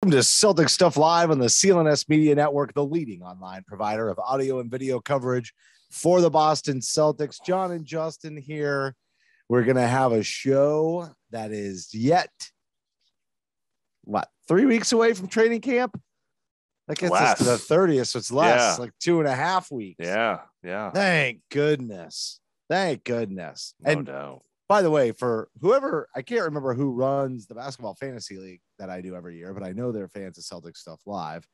Welcome to Celtic Stuff Live on the CLNS Media Network, the leading online provider of audio and video coverage for the Boston Celtics. John and Justin here. We're going to have a show that is yet, 3 weeks away from training camp? That gets us to the 30th, so it's less, like 2.5 weeks. Yeah. Thank goodness. No doubt. By the way, for whoever, I can't remember who runs the basketball fantasy league that I do every year, but I know they're fans of Celtic Stuff Live.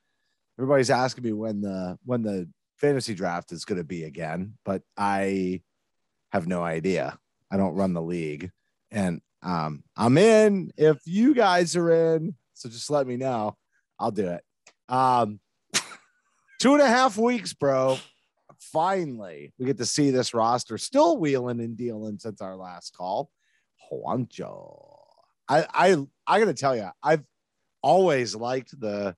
Everybody's asking me when the fantasy draft is going to be again, but I have no idea. I don't run the league, and I'm in if you guys are in. So just let me know. I'll do it. 2.5 weeks, bro. Finally, we get to see this roster still wheeling and dealing since our last call. Juancho. I got to tell you, I've always liked the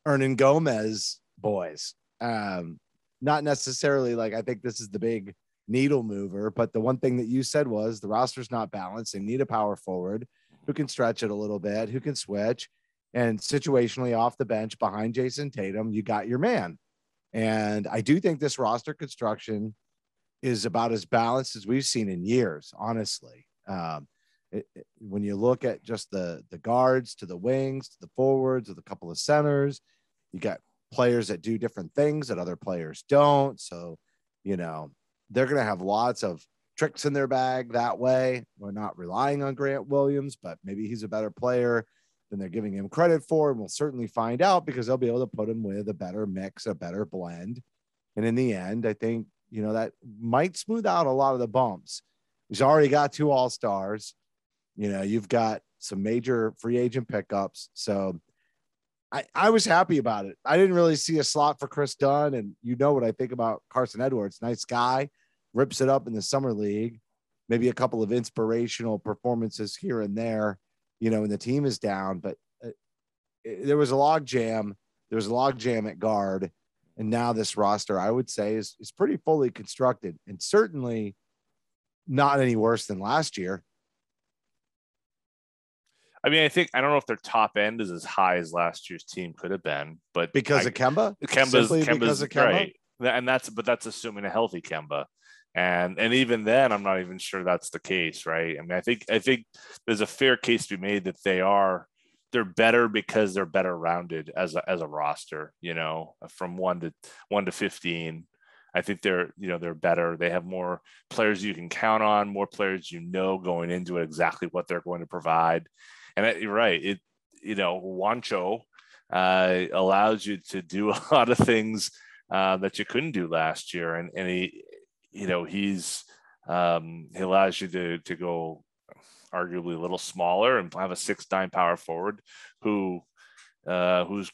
Hernangomez boys. Not necessarily like I think this is the big needle mover, but the one thing that you said was the roster's not balanced. They need a power forward who can stretch it a little bit, who can switch, and situationally off the bench behind Jason Tatum, you got your man. And I do think this roster construction is about as balanced as we've seen in years, honestly. When you look at just the guards to the wings, to the forwards, with a couple of centers, you got players that do different things that other players don't. So, they're going to have lots of tricks in their bag that way. We're not relying on Grant Williams, but maybe he's a better player than they're giving him credit for. And we'll certainly find out because they'll be able to put him with a better mix, a better blend. And in the end, I think, that might smooth out a lot of the bumps. He's already got 2 all-stars. You've got some major free agent pickups. So I was happy about it. I didn't really see a slot for Chris Dunn. And what I think about Carsen Edwards. Nice guy, rips it up in the summer league, maybe a couple of inspirational performances here and there, when the team is down, but there was a log jam. There was a log jam at guard. And now this roster, I would say, is pretty fully constructed and certainly not any worse than last year. I mean, I don't know if their top end is as high as last year's team could have been, but because of Kemba, Kemba's right. And that's assuming a healthy Kemba. And even then, I'm not even sure that's the case, right? I mean, I think there's a fair case to be made that they're better because they're better rounded as a roster. From 1 to 15, I think they're better. They have more players you can count on, more players going into it exactly what they're going to provide. And you're right. Juancho allows you to do a lot of things that you couldn't do last year, and he. He allows you to go arguably a little smaller and have a 6'9" power forward whose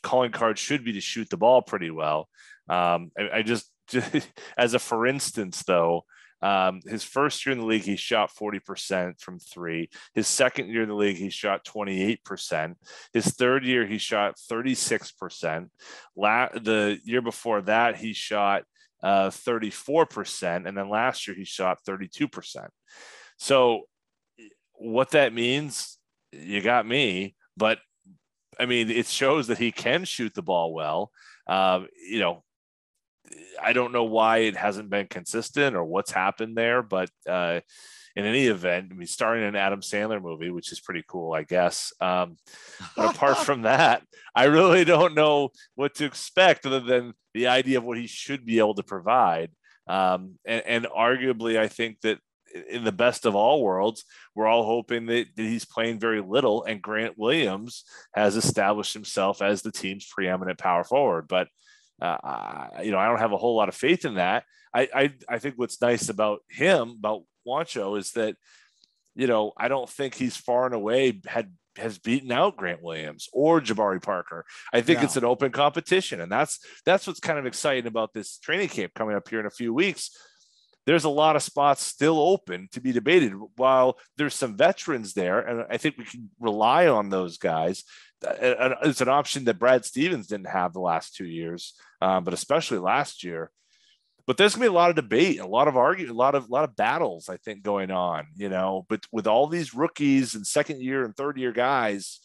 calling card should be to shoot the ball pretty well. I just as a for instance, though, his first year in the league, he shot 40% from 3. His second year in the league, he shot 28%. His third year, he shot 36%. The year before that, he shot 34%, and then last year he shot 32%. So what that means, you got me, but I mean, it shows that he can shoot the ball well. I don't know why it hasn't been consistent or what's happened there, but in any event, I mean, starring in an Adam Sandler movie, which is pretty cool, I guess. But apart from that, I really don't know what to expect other than the idea of what he should be able to provide. And arguably, I think that in the best of all worlds, we're all hoping that he's playing very little and Grant Williams has established himself as the team's preeminent power forward. But I don't have a whole lot of faith in that. I think what's nice about Juancho is that, I don't think he's far and away has beaten out Grant Williams or Jabari Parker. I think it's an open competition, and that's what's kind of exciting about this training camp coming up here in a few weeks. There's a lot of spots still open to be debated. While there's some veterans there, and I think we can rely on those guys. It's an option that Brad Stevens didn't have the last 2 years, but especially last year. But there's gonna be a lot of debate, a lot of argument, a lot of battles, I think, going on. But with all these rookies and second year and third year guys,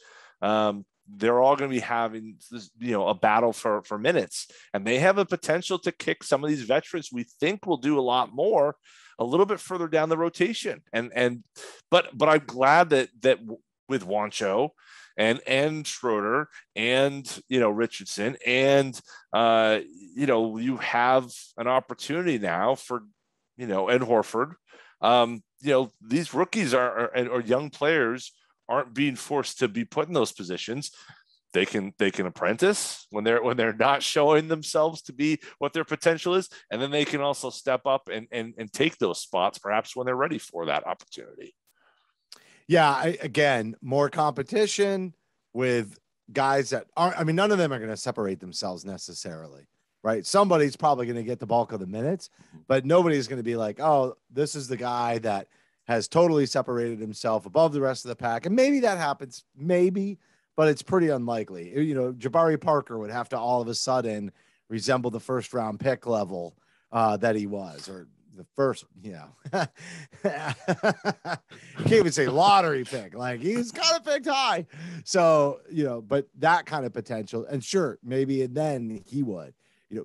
they're all going to be having this, a battle for minutes, and they have a potential to kick some of these veterans we think will do a lot more a little bit further down the rotation. But I'm glad that with Juancho and Schroeder and Richardson and you have an opportunity now for and Horford. These rookies or young players aren't being forced to be put in those positions. They can apprentice when they're not showing themselves to be what their potential is, and then they can also step up and take those spots perhaps when they're ready for that opportunity. Yeah, again, more competition with guys that aren't. I mean, none of them are going to separate themselves necessarily, right? Somebody's probably going to get the bulk of the minutes, but nobody's going to be like, oh, this is the guy that has totally separated himself above the rest of the pack. And maybe that happens, maybe, but it's pretty unlikely. Jabari Parker would have to all of a sudden resemble the first round pick level that he was, or the first, can't even say lottery pick. Like, he's kind of picked high. So, but that kind of potential, and sure, maybe, and then he would,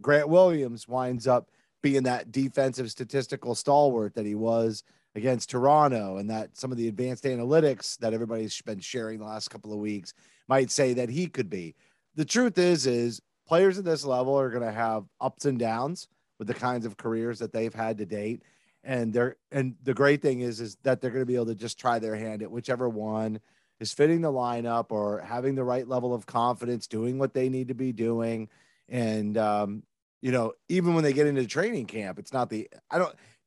Grant Williams winds up being that defensive statistical stalwart that he was against Toronto, and that some of the advanced analytics that everybody's been sharing the last couple of weeks might say that he could be. The truth is players at this level are going to have ups and downs with the kinds of careers that they've had to date. And the great thing is that they're going to be able to just try their hand at whichever one is fitting the lineup or having the right level of confidence, doing what they need to be doing. And, even when they get into training camp, it's not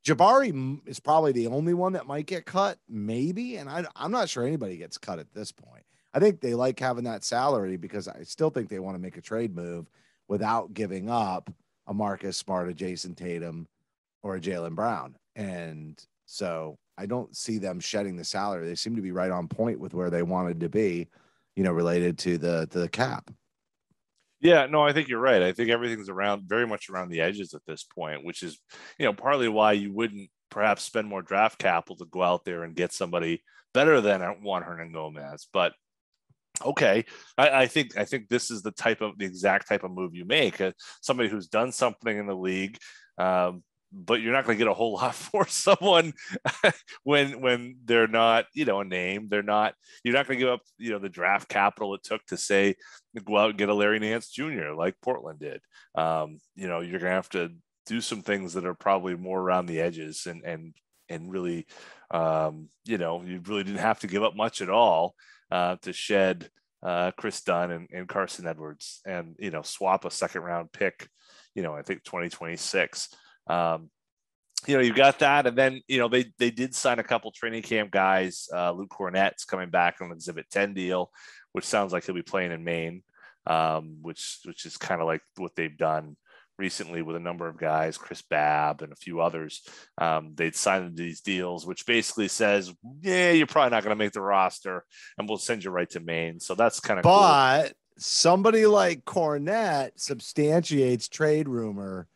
Jabari is probably the only one that might get cut, maybe. And I'm not sure anybody gets cut at this point. I think they like having that salary because I still think they want to make a trade move without giving up a Marcus Smart, a Jason Tatum, or a Jaylen Brown. And so I don't see them shedding the salary. They seem to be right on point with where they wanted to be, related to the cap. Yeah, no, I think you're right. I think everything's very much around the edges at this point, which is, partly why you wouldn't perhaps spend more draft capital to go out there and get somebody better than Juan Hernangomez. But okay, I think this is the exact type of move you make. Somebody who's done something in the league, but you're not going to get a whole lot for someone when they're not, a name. You're not going to give up, the draft capital it took to say go out and get a Larry Nance Jr. like Portland did. You're going to have to do some things that are probably more around the edges and really, you really didn't have to give up much at all to shed Chris Dunn and Carsen Edwards and, swap a second round pick, I think 2026. You got that. And then, they did sign a couple training camp guys. Luke Cornett's coming back on an Exhibit 10 deal, which sounds like he'll be playing in Maine, which is kind of like what they've done recently with a number of guys, Chris Babb and a few others. They'd signed these deals, which basically says, yeah, you're probably not going to make the roster and we'll send you right to Maine. So that's kind of cool. But somebody like Cornette substantiates trade rumor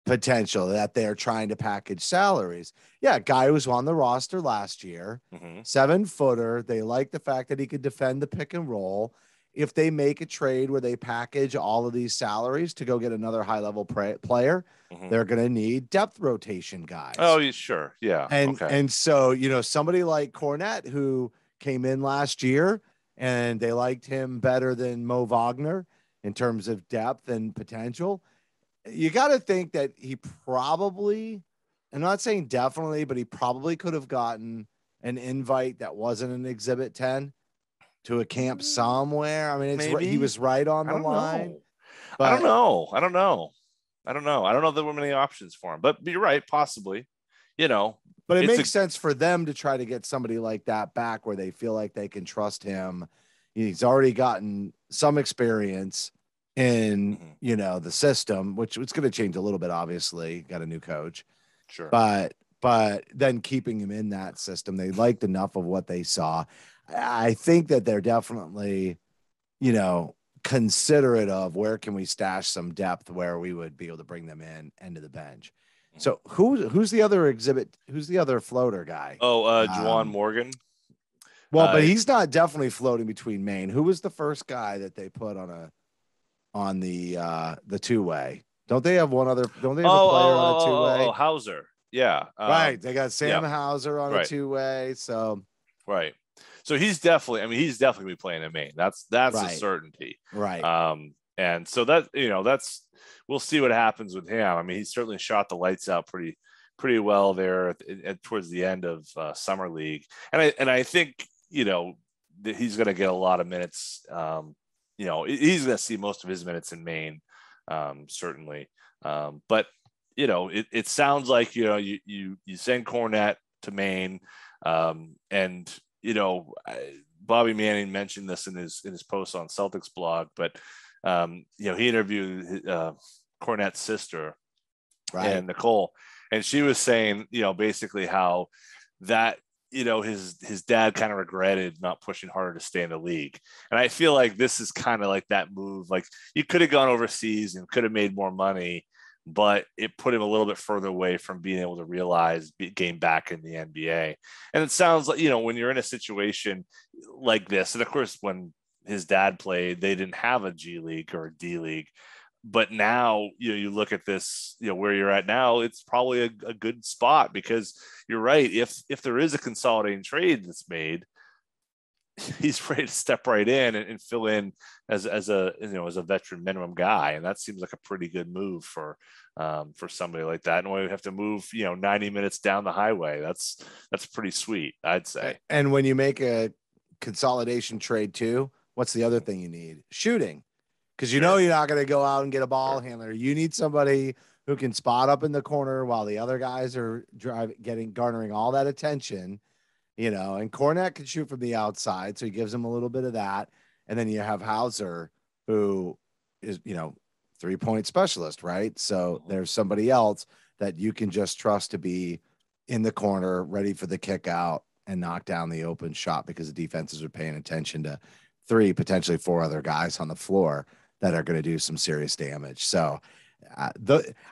potential that they're trying to package salaries. Yeah, guy who was on the roster last year, 7-footer. They like the fact that he could defend the pick and roll. If they make a trade where they package all of these salaries to go get another high-level player, they're going to need depth rotation guys. Oh, sure. Yeah. And so, somebody like Cornette who came in last year and they liked him better than Mo Wagner in terms of depth and potential. You got to think that he probably, I'm not saying definitely, but he probably could have gotten an invite that wasn't an Exhibit 10 to a camp somewhere. I mean, he was right on the line. But I don't know. I don't know if there were many options for him, but you're right, possibly. But it makes sense for them to try to get somebody like that back where they feel like they can trust him. He's already gotten some experience in the system, which it's going to change a little bit. Obviously, got a new coach, sure, but then keeping him in that system, they liked enough of what they saw. I think that they're definitely, considerate of where can we stash some depth where we would be able to bring them into the bench. So who's the other exhibit? Who's the other floater guy? Juwan Morgan. Well, but he's not definitely floating between Maine. Who was the first guy that they put on the two-way? Don't they have one other? Don't they have a player on a two-way? Oh, Hauser. Yeah. Right. They got Sam Hauser on a two-way. So right. So he's definitely, gonna be playing in Maine. That's a certainty. Right. And so that, we'll see what happens with him. I mean, he certainly shot the lights out pretty well there towards the end of summer league. And I think, that he's going to get a lot of minutes. He's going to see most of his minutes in Maine, certainly. But it sounds like, you send Kornet to Maine, and, Bobby Manning mentioned this in his post on Celtics blog, but, he interviewed Kornet's sister, and Nicole, and she was saying, basically how that, his dad kind of regretted not pushing harder to stay in the league. And I feel like this is kind of like that move. Like, you could have gone overseas and could have made more money, but it put him a little bit further away from being able to realize game back in the NBA. And it sounds like, when you're in a situation like this, and of course, when his dad played, they didn't have a G League or a D League. But now, you look at this, where you're at now, it's probably a good spot, because you're right. If there is a consolidating trade that's made, he's ready to step right in and fill in as a veteran minimum guy. And that seems like a pretty good move for somebody like that. And when we have to move, 90 minutes down the highway, that's pretty sweet, I'd say. And when you make a consolidation trade too, what's the other thing you need? Shooting. Because you're not going to go out and get a ball handler. You need somebody who can spot up in the corner while the other guys are garnering all that attention, and Kornet can shoot from the outside. So he gives him a little bit of that. And then you have Hauser, who is, 3-point specialist, right? So there's somebody else that you can just trust to be in the corner, ready for the kick out and knock down the open shot, because the defenses are paying attention to 3, potentially 4 other guys on the floor that are going to do some serious damage. So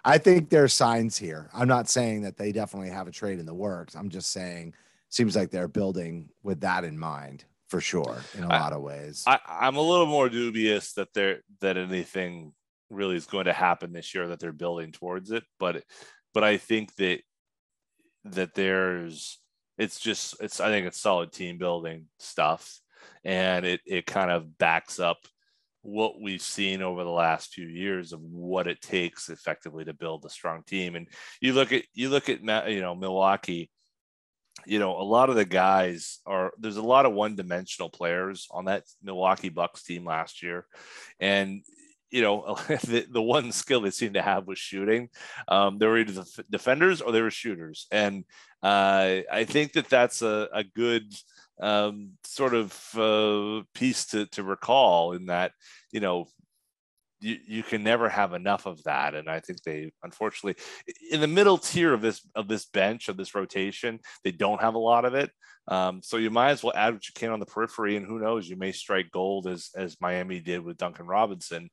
I think there are signs here. I'm not saying that they definitely have a trade in the works. I'm just saying, seems like they're building with that in mind, for sure, in a lot of ways. I'm a little more dubious that anything really is going to happen this year, that they're building towards it. But I think that I think it's solid team building stuff, and it kind of backs up what we've seen over the last few years of what it takes effectively to build a strong team. And you look at Milwaukee, a lot of the guys there's a lot of one-dimensional players on that Milwaukee Bucks team last year. And, the one skill they seemed to have was shooting. They were either the defenders or they were shooters. And I think that's a good sort of piece to recall, in that, you can never have enough of that. And I think they, unfortunately, in the middle tier of this bench, of this rotation, they don't have a lot of it. So you might as well add what you can on the periphery, and who knows, you may strike gold as Miami did with Duncan Robinson.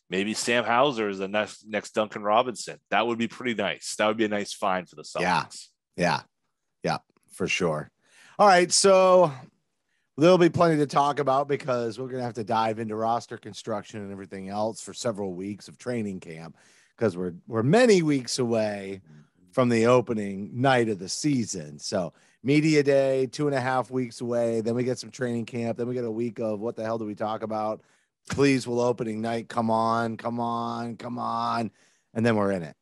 Maybe Sam Hauser is the next Duncan Robinson. That would be pretty nice. That would be a nice find for the Celtics. Yeah, for sure. All right, so there'll be plenty to talk about, because we're going to have to dive into roster construction and everything else for several weeks of training camp, because we're many weeks away from the opening night of the season. So media day, 2.5 weeks away. Then we get some training camp. Then we get a week of what the hell do we talk about? Please, will opening night come on. And then we're in it.